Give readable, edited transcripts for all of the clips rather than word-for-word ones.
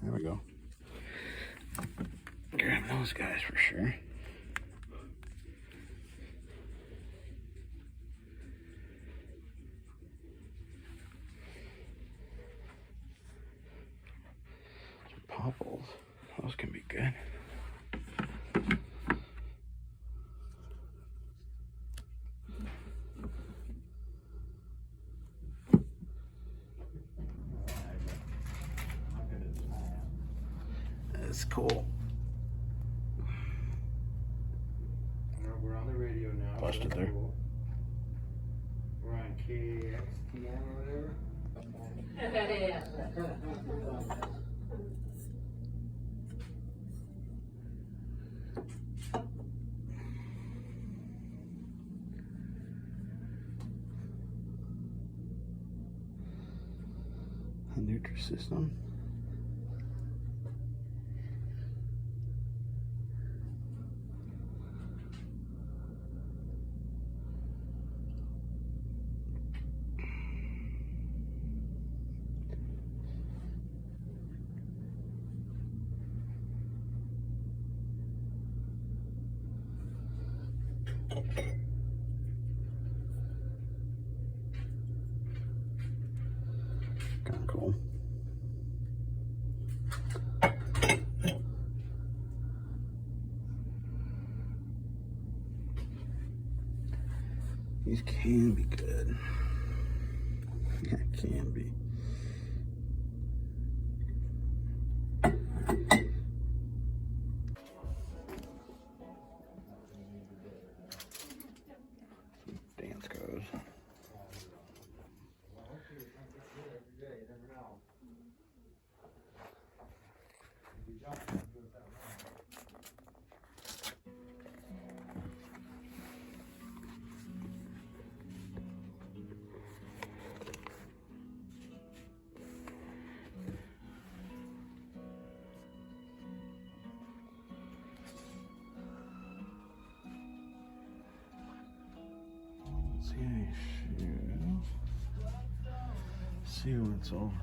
There we go. Grab those guys for sure. Popples. Those can be good. That's cool. We're on the radio now. Busted there. Cool. We're on KXTM or whatever. A Nutrisystem. Kind of cool. These can be good. Yeah, can be. Dance goes. See any shoes? See what's over here.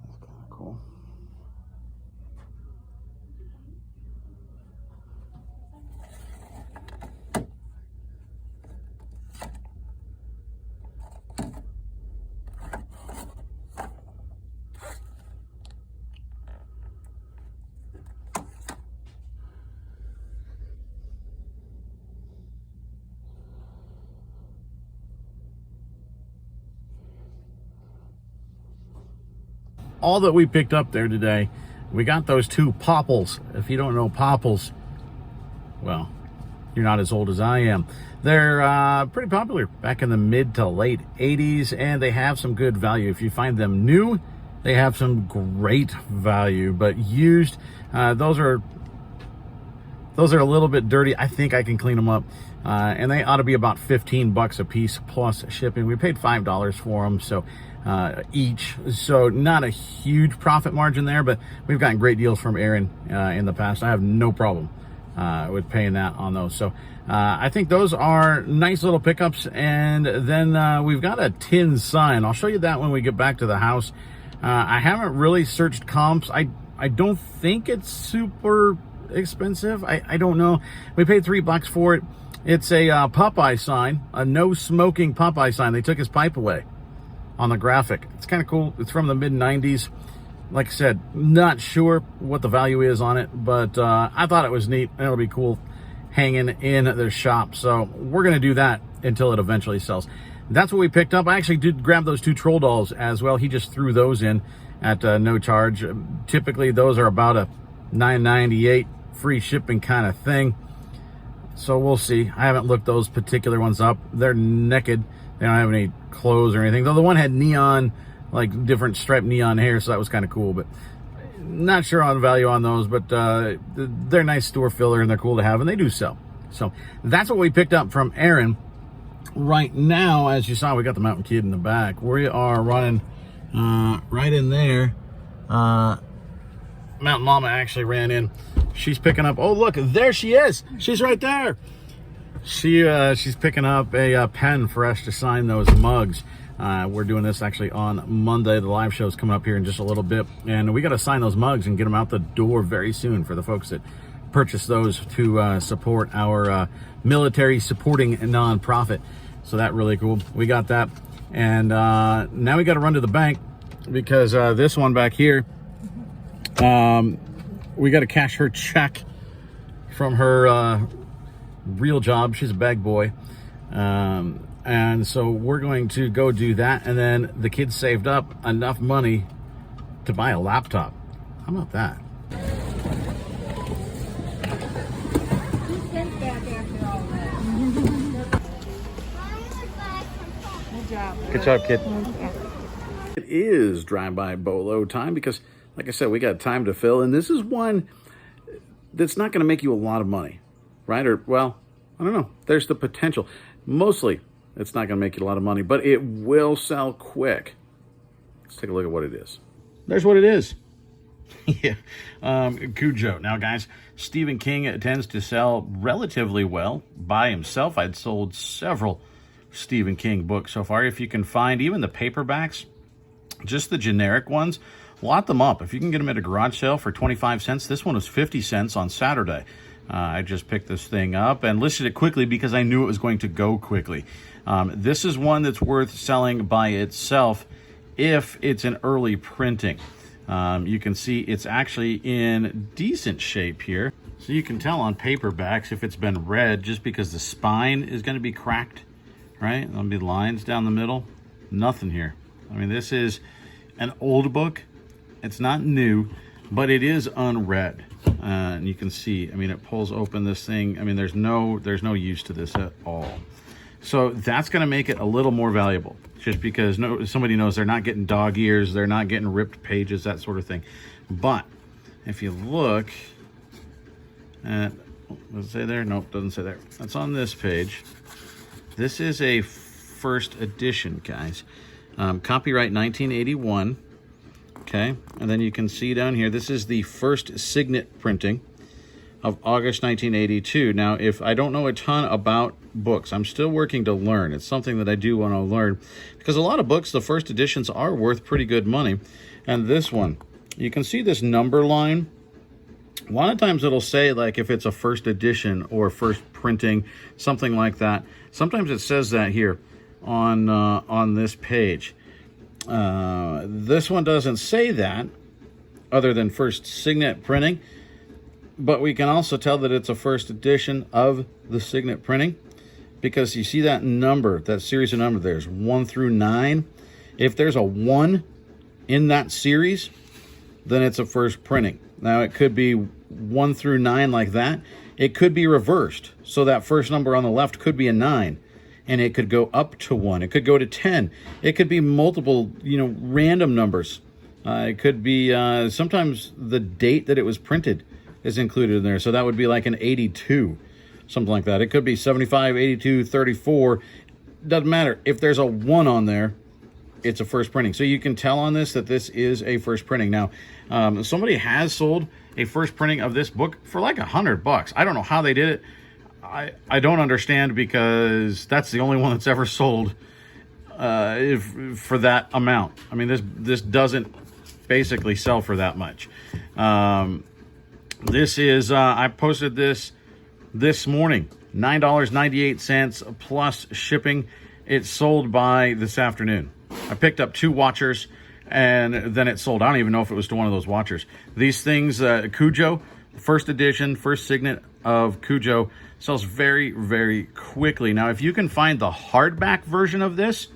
That's kind of cool. All that we picked up there today, we got those two popples. If you don't know popples, well, you're not as old as I am. They're pretty popular back in the mid to late 80s, and they have some good value. If you find them new, they have some great value, but used, those are a little bit dirty. I think I can clean them up. And they ought to be about 15 bucks a piece plus shipping. We paid $5 for them, so each, so not a huge profit margin there, but we've gotten great deals from Aaron in the past. I have no problem with paying that on those. So I think those are nice little pickups. And then we've got a tin sign. I'll show you that when we get back to the house. I haven't really searched comps. I don't think it's super expensive. I don't know. We paid $3 for it. It's a Popeye sign, a no smoking Popeye sign. They took his pipe away. on the graphic. It's kind of cool. It's from the mid-90s. Like I said, not sure what the value is on it, but I thought it was neat, and it'll be cool hanging in the shop. So we're going to do that until it eventually sells. That's what we picked up. I actually did grab those 2 troll dolls as well. He just threw those in at no charge. Typically, those are about a $9.98 free shipping kind of thing. So we'll see. I haven't looked those particular ones up. They're naked. They don't have any clothes or anything. Though the one had neon, like different striped neon hair, so that was kind of cool. But not sure on the value on those, but they're nice store filler and they're cool to have, and they do sell. So that's what we picked up from Aaron. Right now, as you saw, we got the Mountain Kid in the back. We are running right in there. Mountain Mama actually ran in. She's picking up, oh look, there she is. She's right there. She's picking up a pen for us to sign those mugs. We're doing this actually on Monday. The live show's coming up here in just a little bit, and we got to sign those mugs and get them out the door very soon for the folks that purchase those to support our military supporting nonprofit. So that really cool. We got that, and now we got to run to the bank because this one back here, we got to cash her check from her real job. She's a bag boy. And so we're going to go do that. And then the kids saved up enough money to buy a laptop. How about that? Good job, kid. It is drive-by BOLO time because, like I said, we got time to fill. And this is one that's not going to make you a lot of money, right? Or, well, I don't know. There's the potential. Mostly, it's not going to make you a lot of money, but it will sell quick. Let's take a look at what it is. There's what it is. Yeah. Cujo. Now, guys, Stephen King tends to sell relatively well by himself. I'd sold several Stephen King books so far. If you can find even the paperbacks, just the generic ones, lot them up. If you can get them at a garage sale for 25 cents, this one was 50 cents on Saturday. I just picked this thing up and listed it quickly because I knew it was going to go quickly. This is one that's worth selling by itself if it's an early printing. You can see it's actually in decent shape here. So you can tell on paperbacks if it's been read just because the spine is going to be cracked, right? There'll be lines down the middle. Nothing here. I mean, this is an old book. It's not new, but it is unread. And you can see, I mean, it pulls open this thing. I mean, there's no use to this at all. So that's going to make it a little more valuable, just because somebody knows they're not getting dog ears, they're not getting ripped pages, that sort of thing. But if you look at, does it say there? Nope, doesn't say there. That's on this page. This is a first edition, guys. Copyright 1981. Okay, and then you can see down here, this is the first signet printing of August 1982. Now, if I don't know a ton about books, I'm still working to learn. It's something that I do want to learn because a lot of books, the first editions are worth pretty good money. And this one, you can see this number line. A lot of times it'll say like if it's a first edition or first printing, something like that. Sometimes it says that here on this page. This one doesn't say that other than first signet printing, but we can also tell that it's a first edition of the signet printing because you see that number, that series of numbers, there's 1 through 9. If there's a 1 in that series, then it's a first printing. Now it could be 1 through 9 like that. It could be reversed. So that first number on the left could be a 9. And it could go up to 1. It could go to 10. It could be multiple, random numbers. It could be sometimes the date that it was printed is included in there. So that would be like an 82, something like that. It could be 75, 82, 34. Doesn't matter. If there's a 1 on there, it's a first printing. So you can tell on this that this is a first printing. Now, somebody has sold a first printing of this book for like $100. I don't know how they did it. I don't understand because that's the only one that's ever sold for that amount. I mean, this doesn't basically sell for that much. This is, I posted this morning, $9.98 plus shipping. It's sold by this afternoon. I picked up 2 watchers, and then it sold. I don't even know if it was to one of those watchers. These things, Cujo, first edition, first signet of Cujo, sells very, very quickly. Now, if you can find the hardback version of this,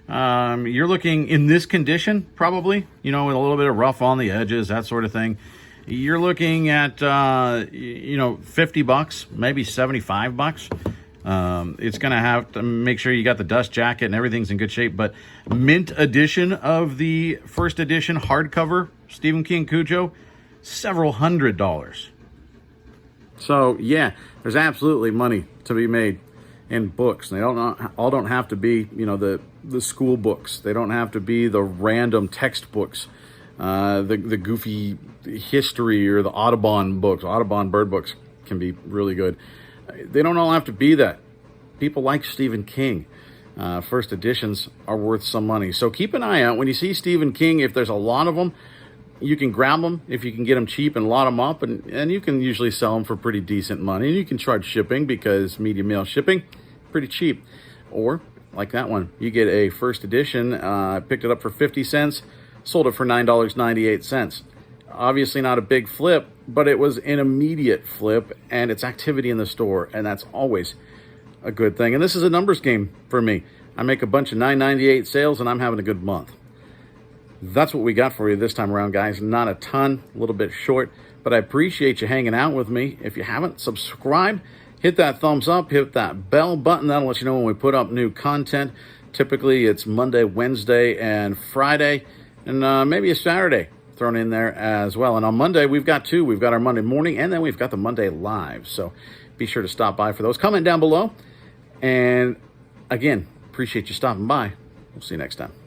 you're looking in this condition, probably, you know, with a little bit of rough on the edges, that sort of thing. You're looking at, you know, $50, maybe $75. It's going to have to make sure you got the dust jacket and everything's in good shape. But mint edition of the first edition hardcover Stephen King Cujo, several $100s. So, yeah, there's absolutely money to be made in books. They all don't have to be, you know, the school books. They don't have to be the random textbooks, the goofy history or the Audubon books. Audubon bird books can be really good. They don't all have to be that. People like Stephen King. First editions are worth some money. So keep an eye out. When you see Stephen King, if there's a lot of them, you can grab them if you can get them cheap and lot them up. And you can usually sell them for pretty decent money. And you can charge shipping because medium mail shipping, pretty cheap. Or, like that one, you get a first edition, picked it up for 50 cents, sold it for $9.98. Obviously not a big flip, but it was an immediate flip, and it's activity in the store, and that's always a good thing. And this is a numbers game for me. I make a bunch of $9.98 sales, and I'm having a good month. That's what we got for you this time around, guys. Not a ton, a little bit short, but I appreciate you hanging out with me. If you haven't subscribed, hit that thumbs up, hit that bell button. That'll let you know when we put up new content. Typically, it's Monday, Wednesday, and Friday, and maybe a Saturday thrown in there as well. And on Monday, we've got 2. We've got our Monday morning, and then we've got the Monday live. So be sure to stop by for those. Comment down below. And again, appreciate you stopping by. We'll see you next time.